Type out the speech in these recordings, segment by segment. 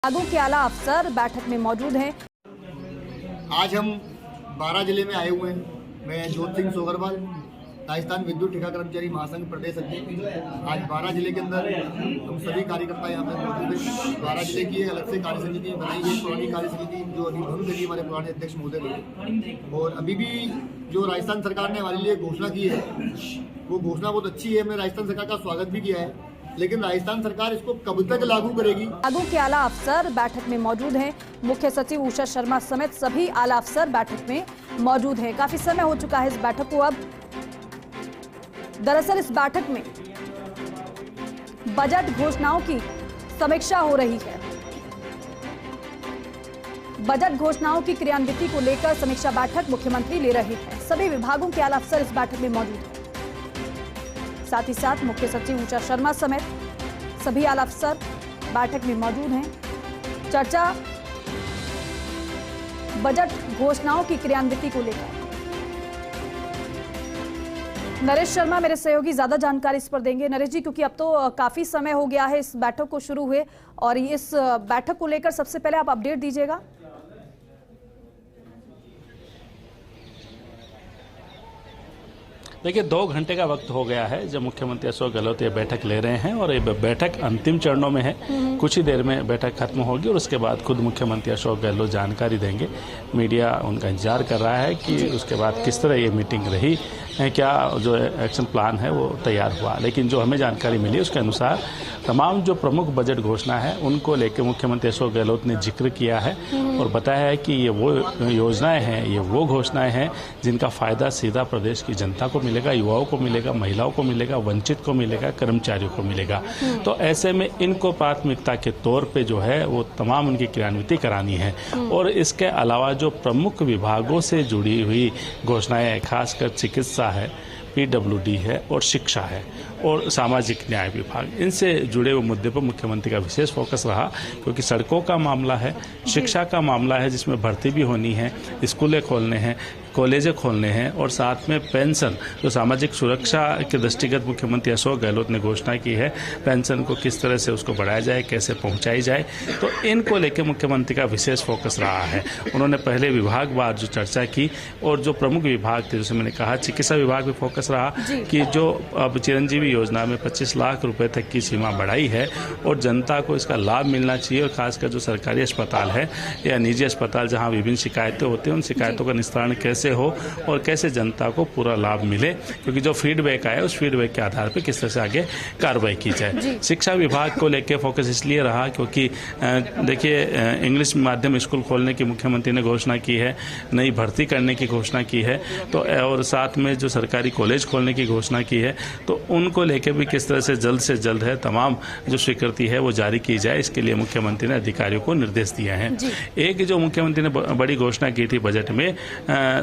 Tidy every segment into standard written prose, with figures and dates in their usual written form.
विभागों के आला अफसर बैठक में मौजूद हैं। आज हम 12 जिले में आए हुए हैं। मैं ज्योत सिंह सोगरवाल, राजस्थान विद्युत ठेका कर्मचारी महासंघ प्रदेश अध्यक्ष। आज 12 जिले के अंदर हम सभी कार्यकर्ता यहाँ पर मौजूद हैं। 12 जिले की एक अलग से कार्य समिति बनाई है, पुरानी कार्य समिति जो अभी भंग करी हमारे पुराने अध्यक्ष महोदय ने। और अभी भी जो राजस्थान सरकार ने हमारे लिए घोषणा की है वो घोषणा बहुत अच्छी है। हमने राजस्थान सरकार का स्वागत भी किया है, लेकिन राजस्थान सरकार इसको कब तक लागू करेगी। विभागों के आला अफसर बैठक में मौजूद हैं। मुख्य सचिव उषा शर्मा समेत सभी आला अफसर बैठक में मौजूद हैं। काफी समय हो चुका है इस बैठक को। अब दरअसल इस बैठक में बजट घोषणाओं की समीक्षा हो रही है। बजट घोषणाओं की क्रियान्विति को लेकर समीक्षा बैठक मुख्यमंत्री ले रहे हैं। सभी विभागों के आला अफसर इस बैठक में मौजूद हैं। साथ ही साथ मुख्य सचिव उषा शर्मा समेत सभी आला अफसर बैठक में मौजूद हैं। चर्चा बजट घोषणाओं की क्रियान्विति को लेकर। नरेश शर्मा मेरे सहयोगी ज्यादा जानकारी इस पर देंगे। नरेश जी, क्योंकि अब तो काफी समय हो गया है इस बैठक को शुरू हुए, और इस बैठक को लेकर सबसे पहले आप अपडेट दीजिएगा। देखिए, 2 घंटे का वक्त हो गया है जब मुख्यमंत्री अशोक गहलोत ये बैठक ले रहे हैं, और ये बैठक अंतिम चरणों में है। कुछ ही देर में बैठक खत्म होगी और उसके बाद खुद मुख्यमंत्री अशोक गहलोत जानकारी देंगे। मीडिया उनका इंतजार कर रहा है कि उसके बाद किस तरह ये मीटिंग रही, क्या जो एक्शन प्लान है वो तैयार हुआ। लेकिन जो हमें जानकारी मिली उसके अनुसार तमाम जो प्रमुख बजट घोषणा है उनको लेकर मुख्यमंत्री अशोक गहलोत ने जिक्र किया है और बताया है कि ये वो योजनाएं हैं, ये वो घोषणाएं हैं जिनका फायदा सीधा प्रदेश की जनता को मिलेगा, युवाओं को मिलेगा, महिलाओं को मिलेगा, वंचित को मिलेगा, कर्मचारियों को मिलेगा। तो ऐसे में इनको प्राथमिकता के तौर पे जो है वो तमाम उनकी क्रियान्विति करानी है। और इसके अलावा जो प्रमुख विभागों से जुड़ी हुई घोषणाएं, खासकर चिकित्सा है, पीडब्ल्यूडी है और शिक्षा है और सामाजिक न्याय विभाग, इनसे जुड़े हुए मुद्दे पर मुख्यमंत्री का विशेष फोकस रहा। क्योंकि सड़कों का मामला है, शिक्षा का मामला है जिसमें भर्ती भी होनी है, स्कूलें खोलने हैं, कॉलेजें खोलने हैं, और साथ में पेंशन जो सामाजिक सुरक्षा के दृष्टिगत मुख्यमंत्री अशोक गहलोत ने घोषणा की है, पेंशन को किस तरह से उसको बढ़ाया जाए, कैसे पहुंचाई जाए, तो इनको लेकर मुख्यमंत्री का विशेष फोकस रहा है। उन्होंने पहले विभागवार जो चर्चा की और जो प्रमुख विभाग थे, जैसे मैंने कहा चिकित्सा विभाग में फोकस रहा कि जो अब चिरंजीवी योजना में 25 लाख रुपए तक की सीमा बढ़ाई है और जनता को इसका लाभ मिलना चाहिए। और खासकर जो सरकारी अस्पताल है या निजी अस्पताल जहां विभिन्न शिकायतें होती हैं, उन शिकायतों का निस्तारण कैसे हो और कैसे जनता को पूरा लाभ मिले, क्योंकि जो फीडबैक आया उस फीडबैक के आधार पर किस तरह से आगे कार्रवाई की जाए। शिक्षा विभाग को लेकर फोकस इसलिए रहा क्योंकि देखिए, इंग्लिश माध्यम स्कूल खोलने की मुख्यमंत्री ने घोषणा की है, नई भर्ती करने की घोषणा की है, तो और साथ में जो सरकारी कॉलेज खोलने की घोषणा की है, तो उनको लेकर भी किस तरह से जल्द है तमाम जो स्वीकृति है वो जारी की जाए। इसके लिए मुख्यमंत्री ने अधिकारियों को निर्देश दिए हैं। एक जो मुख्यमंत्री ने बड़ी घोषणा की थी बजट में,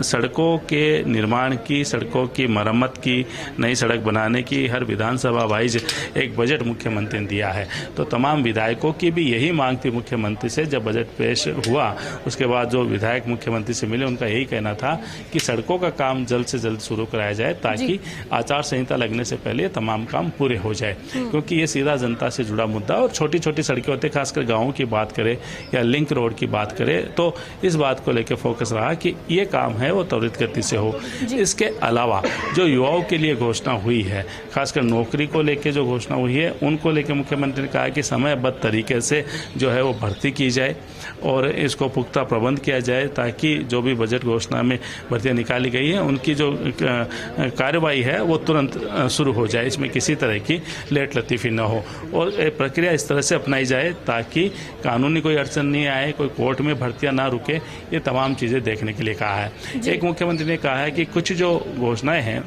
सड़कों के निर्माण की, सड़कों की मरम्मत की, नई सड़क बनाने की, हर विधानसभा वाइज एक बजट मुख्यमंत्री ने दिया है। तो तमाम विधायकों की भी यही मांग थी मुख्यमंत्री से। जब बजट पेश हुआ उसके बाद जो विधायक मुख्यमंत्री से मिले उनका यही कहना था कि सड़कों का काम जल्द से जल्द शुरू कराया जाए ताकि आचार संहिता लगने से पहले तमाम काम पूरे हो जाए, क्योंकि ये सीधा जनता से जुड़ा मुद्दा। और छोटी छोटी सड़कें होती, खासकर गाँवों की बात करें या लिंक रोड की बात करें, तो इस बात को लेकर फोकस रहा कि ये काम है वो त्वरित गति से हो। इसके अलावा जो युवाओं के लिए घोषणा हुई है, खासकर नौकरी को लेकर जो घोषणा हुई है, उनको लेकर मुख्यमंत्री ने कहा कि समयबद्ध तरीके से जो है वो भर्ती की जाए और इसको पुख्ता प्रबंध किया जाए ताकि जो भी बजट घोषणा में भर्तियां निकाली गई है उनकी जो कार्रवाई है वो तुरंत शुरू हो जाए, इसमें किसी तरह की लेट लतीफ़ी न हो और प्रक्रिया इस तरह से अपनाई जाए ताकि कानूनी कोई अड़चन नहीं आए, कोई कोर्ट में भर्तियां ना रुके। ये तमाम चीज़ें देखने के लिए कहा है। एक मुख्यमंत्री ने कहा है कि कुछ जो घोषणाएं हैं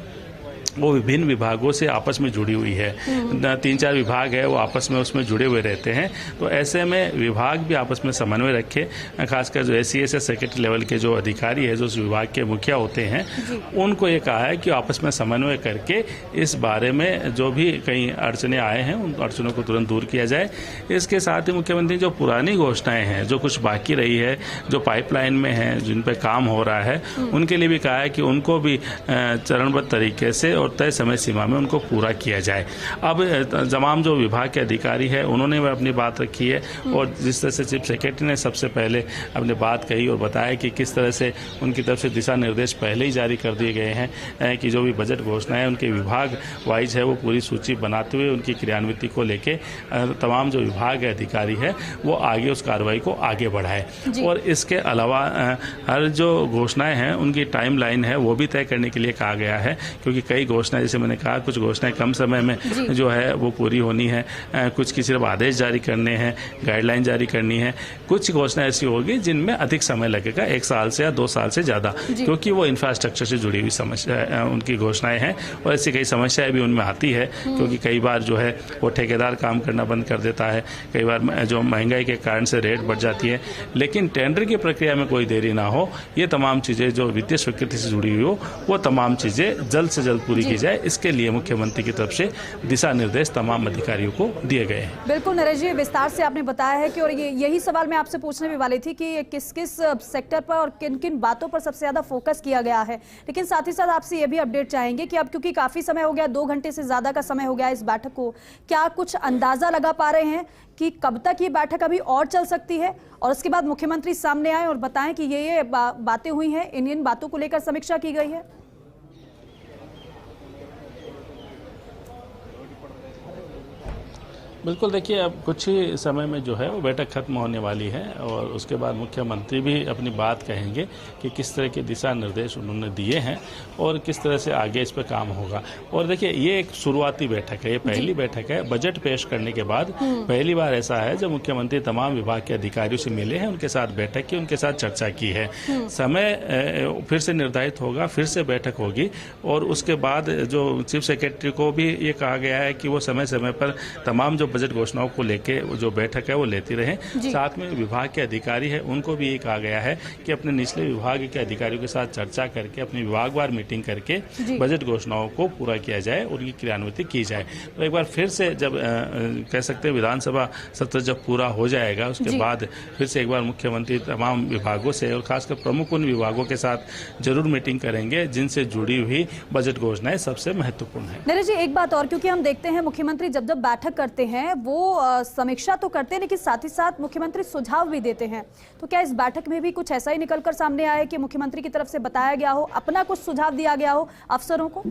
वो विभिन्न विभागों से आपस में जुड़ी हुई है। 3-4 विभाग है वो आपस में उसमें जुड़े हुए रहते हैं, तो ऐसे में विभाग भी आपस में समन्वय रखे। खासकर जो SCS सेक्रेटरी लेवल के जो अधिकारी है, जो उस विभाग के मुखिया होते हैं, उनको ये कहा है कि आपस में समन्वय करके इस बारे में जो भी कई अड़चने आए हैं उन अड़चनों को तुरंत दूर किया जाए। इसके साथ ही मुख्यमंत्री जो पुरानी घोषणाएं हैं, जो कुछ बाकी रही है, जो पाइपलाइन में है, जिन पर काम हो रहा है, उनके लिए भी कहा है कि उनको भी चरणबद्ध तरीके से से और तय समय सीमा में उनको पूरा किया जाए। अब तमाम जो विभाग के अधिकारी है उन्होंने अपनी बात रखी है और जिस तरह से चीफ सेक्रेटरी ने सबसे पहले अपनी बात कही और बताया कि किस तरह से उनकी तरफ से दिशा निर्देश पहले ही जारी कर दिए गए हैं कि जो भी बजट घोषणाएं उनके विभाग वाइज है वो पूरी सूची बनाते हुए उनकी क्रियान्विति को लेके तमाम जो विभाग है अधिकारी है वो आगे उस कार्रवाई को आगे बढ़ाए। और इसके अलावा हर जो घोषणाएं हैं उनकी टाइमलाइन है वो भी तय करने के लिए कहा गया है, क्योंकि कई घोषणाएं जैसे मैंने कहा कुछ घोषणाएं कम समय में जो है वो पूरी होनी है, कुछ की सिर्फ आदेश जारी करने हैं, गाइडलाइन जारी करनी है, कुछ घोषणाएं ऐसी होगी जिनमें अधिक समय लगेगा, 1 साल से या 2 साल से ज़्यादा, क्योंकि वो इंफ्रास्ट्रक्चर से जुड़ी हुई समस्या उनकी घोषणाएं हैं और ऐसी कई समस्याएं भी उनमें आती है, क्योंकि कई बार जो है वो ठेकेदार काम करना बंद कर देता है, कई बार जो महंगाई के कारण से रेट बढ़ जाती है, लेकिन टेंडर की प्रक्रिया में कोई देरी ना हो, ये तमाम चीज़ें जो वित्तीय स्वीकृति से जुड़ी हुई हो वो तमाम चीज़ें जल्द से जल्द पूरी की जाए, इसके लिए मुख्यमंत्री की तरफ से दिशा निर्देश तमाम अधिकारियों को दिए गए हैं। बिल्कुल नरेश जी, विस्तार से आपने बताया है कि और यही सवाल मैं आपसे पूछने भी वाली थी कि किस किस सेक्टर पर और किन किन बातों पर सबसे ज़्यादा फोकस किया गया है, लेकिन साथ ही साथ आपसे ये भी अपडेट चाहेंगे कि अब क्योंकि काफ़ी समय हो गया, 2 घंटे से ज़्यादा का समय हो गया इस बैठक को, क्या कुछ अंदाज़ा लगा पा रहे हैं कि कब तक ये बैठक अभी और चल सकती है और उसके बाद मुख्यमंत्री सामने आए और बताएं कि ये बातें हुई हैं, इन बातों को लेकर समीक्षा की गई है? बिल्कुल, देखिए अब कुछ ही समय में जो है वो बैठक खत्म होने वाली है और उसके बाद मुख्यमंत्री भी अपनी बात कहेंगे कि किस तरह के दिशा निर्देश उन्होंने दिए हैं और किस तरह से आगे इस पर काम होगा। और देखिए ये एक शुरुआती बैठक है, ये पहली बैठक है, बजट पेश करने के बाद पहली बार ऐसा है जब मुख्यमंत्री तमाम विभाग के अधिकारियों से मिले हैं, उनके साथ बैठक की, उनके साथ चर्चा की है। समय फिर से निर्धारित होगा, फिर से बैठक होगी और उसके बाद जो चीफ सेक्रेटरी को भी ये कहा गया है कि वो समय समय पर तमाम जो बजट घोषणाओं को लेके जो बैठक है वो लेती रहे। साथ में विभाग के अधिकारी हैं उनको भी ये कहा गया है कि अपने निचले विभाग के अधिकारियों के साथ चर्चा करके अपनी विभागवार मीटिंग करके बजट घोषणाओं को पूरा किया जाए और उनकी क्रियान्विति की जाए। तो एक बार फिर से जब कह सकते हैं विधानसभा सत्र जब पूरा हो जाएगा उसके बाद फिर से एक बार मुख्यमंत्री तमाम विभागों से और खासकर प्रमुख उन विभागों के साथ जरूर मीटिंग करेंगे जिनसे जुड़ी हुई बजट घोषणाएं सबसे महत्वपूर्ण है। नरेश जी, एक बात और, क्योंकि हम देखते हैं मुख्यमंत्री जब जब बैठक करते हैं वो समीक्षा तो करते हैं लेकिन साथ ही साथ मुख्यमंत्री सुझाव भी देते हैं, तो क्या इस बैठक में भी कुछ ऐसा ही निकलकर सामने आया है कि मुख्यमंत्री की तरफ से बताया गया हो, अपना कुछ सुझाव दिया गया हो अफसरों को?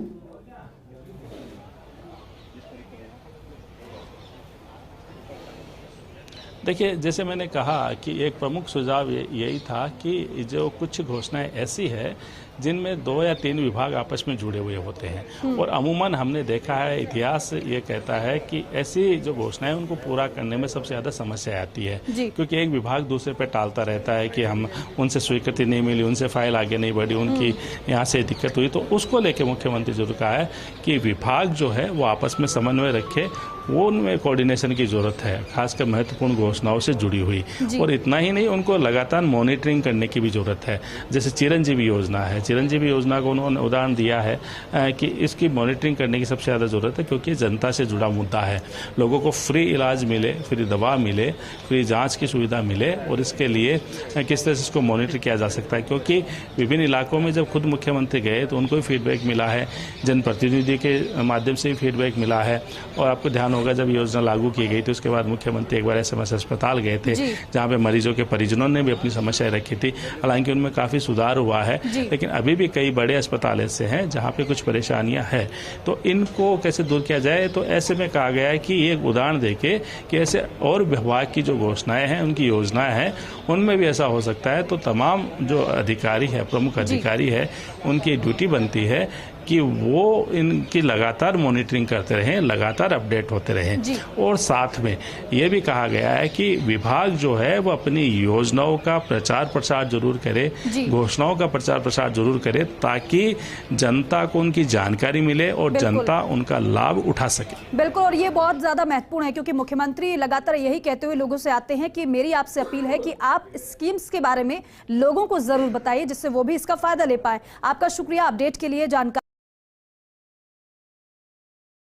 देखिए, जैसे मैंने कहा कि एक प्रमुख सुझाव यही था कि जो कुछ घोषणाएं ऐसी है जिनमें 2 या 3 विभाग आपस में जुड़े हुए होते हैं और अमूमन हमने देखा है, इतिहास ये कहता है कि ऐसी जो घोषणाएं उनको पूरा करने में सबसे ज़्यादा समस्या आती है, क्योंकि एक विभाग दूसरे पे टालता रहता है कि हम उनसे स्वीकृति नहीं मिली, उनसे फाइल आगे नहीं बढ़ी, उनकी यहाँ से दिक्कत हुई। तो उसको लेके मुख्यमंत्री जरूर कहा है कि विभाग जो है वो आपस में समन्वय रखे, वो उनमें कोऑर्डिनेशन की जरूरत है, खासकर महत्वपूर्ण घोषणाओं से जुड़ी हुई। और इतना ही नहीं, उनको लगातार मॉनिटरिंग करने की भी जरूरत है। जैसे चिरंजीवी योजना है, चिरंजीवी योजना को उन्होंने उदाहरण दिया है कि इसकी मॉनिटरिंग करने की सबसे ज़्यादा ज़रूरत है, क्योंकि जनता से जुड़ा मुद्दा है। लोगों को फ्री इलाज मिले, फ्री दवा मिले, फ्री जांच की सुविधा मिले और इसके लिए किस तरह से इसको मॉनिटर किया जा सकता है, क्योंकि विभिन्न इलाकों में जब खुद मुख्यमंत्री गए तो उनको भी फीडबैक मिला है, जनप्रतिनिधि के माध्यम से भी फीडबैक मिला है। और आपको ध्यान होगा जब योजना लागू की गई थी उसके बाद मुख्यमंत्री एक बार एसएमएस अस्पताल गए थे जहाँ पे मरीजों के परिजनों ने भी अपनी समस्याएं रखी थी। हालांकि उनमें काफ़ी सुधार हुआ है, लेकिन अभी भी कई बड़े अस्पताल ऐसे हैं जहाँ पे कुछ परेशानियां हैं। तो इनको कैसे दूर किया जाए, तो ऐसे में कहा गया है कि ये एक उदाहरण देके कि ऐसे और विभाग की जो घोषणाएं हैं, उनकी योजनाएं हैं, उनमें भी ऐसा हो सकता है। तो तमाम जो अधिकारी है, प्रमुख अधिकारी है, उनकी ड्यूटी बनती है कि वो इनकी लगातार मॉनिटरिंग करते रहें, लगातार अपडेट होते रहें। और साथ में ये भी कहा गया है कि विभाग जो है वो अपनी योजनाओं का प्रचार प्रसार जरूर करे, घोषणाओं का प्रचार प्रसार जरूर करे, ताकि जनता को उनकी जानकारी मिले और जनता उनका लाभ उठा सके। बिल्कुल, और ये बहुत ज्यादा महत्वपूर्ण है क्योंकि मुख्यमंत्री लगातार यही कहते हुए लोगों से आते हैं कि मेरी आपसे अपील है कि आप स्कीम्स के बारे में लोगों को जरूर बताइए जिससे वो भी इसका फायदा ले पाए। आपका शुक्रिया अपडेट के लिए, जानकारी